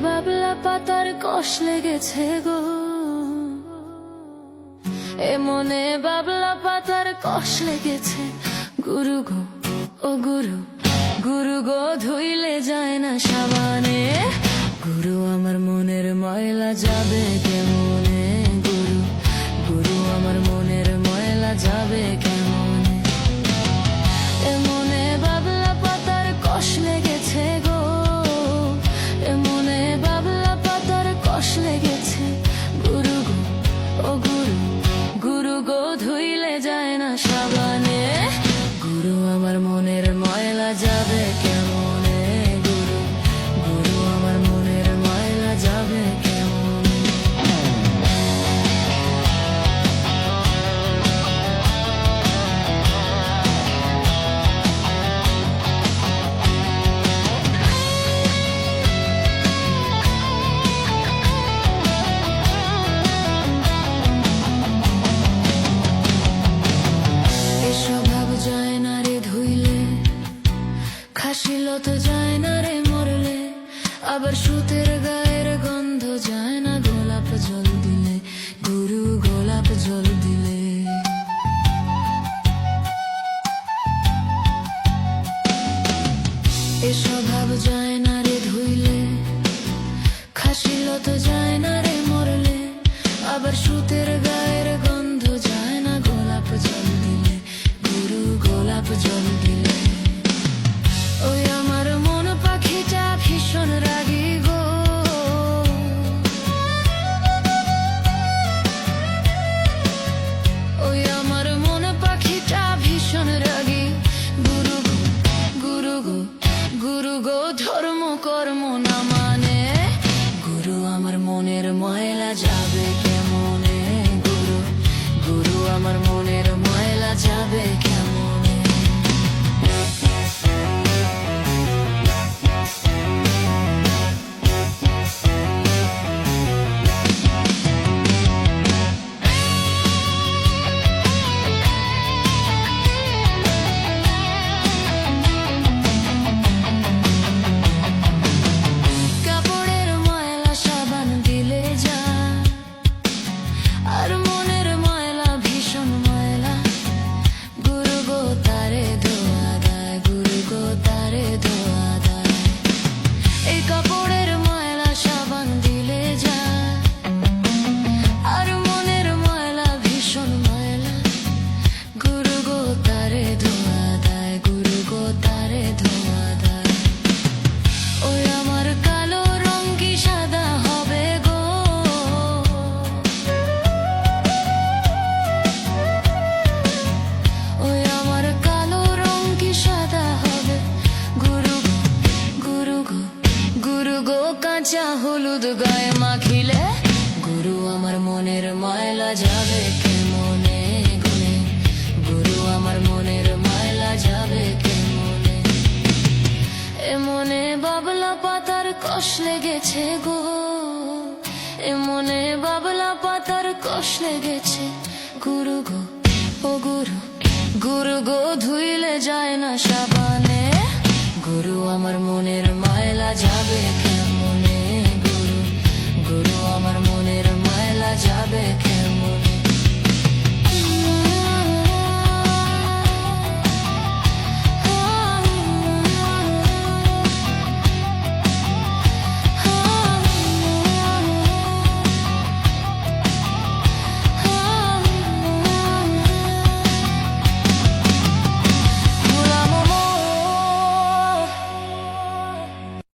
বাবলা পাতার কষ লেগেছে গো, এ মনে বাবলা পাতার কষ লেগেছে। গুরু গো ও গুরু, গুরু গো ধুইলে যায় না সাবানে। গুরু আমার মনের ময়লা যাবে কেমনে, গুরু গুরু আমার মনের ময়লা যাবে কেমনে। এ মনে বাবলা পাতার কষ লেগেছে গো, এ মনে বাবলা পাতার কষ লেগেছে। গুরু গো ও গুরু, গুরু গো ধুইলে যায় না সাবানে। গুরু আমার মনের ময়লা যাবে কেমনে, গুরু গুরু আমার মনের ময়লা যাবে কেমনে। স্বভাব যায় না রে ধুইলে, খাসিল তো যায় না রে মরলে, আবার সুতের গায়ের গন্ধ যায় না গোলাপ জল দিলে, গুরু গোলাপ জল দিলে। এ স্বভাব যায় না রে ধুইলে, খাসিল তো যায় না রে মরলে, আবার সুতের গায়ের গন্ধ যায় না গোলাপ জল দিলে, গুরু গোলাপ জল দিলে। ওই আমার মন পাখিটা ভীষণ রাগী গো, ওই আমার মন পাখিটা ভীষণ রাগী। গুরু গো গুরু গো, গুরু গো ধর্ম কর্ম না মানে, গুরু আমার মনের ময়লা যাবে কেমনে, গুরু গুরু আমার মনের ময়লা যাবে কেমনে। কাপড়ের ময়লা সাবান দিলে যা, আর মনের ময়লা ভীষণ ময়লা। গুরু গো তারে ধোয়া দেয়, গুরু গো তারে ধোয়া দেয়। এই কাপড়ের ময়লা সাবান দিলে যা, আর মনের ময়লা ভীষণ ময়লা। গুরু গো তারে ধোয়া দেয়, গুরু গো তারে ধোয়া দেয়। ওই আমার কালো রং কি সাদা হবে গো, ওই আমার কালো রং কি সাদা হবে। গুরু গো গুরু গো, গুরু গো কাঁচা হলুদ গায়ে মাখিলে, গুরু আমার মনের ময়লা যাবে কেমনে, গুনে গুরু আমার মনের ময়লা যাবে কেমনে। এ মনে বাবলা পাতার কষ লেগেছে গো, এ মনে বাবলা পাতার কষ লেগেছে। গুরু গো ও গুরু, গুরু গো ধুইলে যায় না সাবানে। গুরু আমার মনের ময়লা যাবে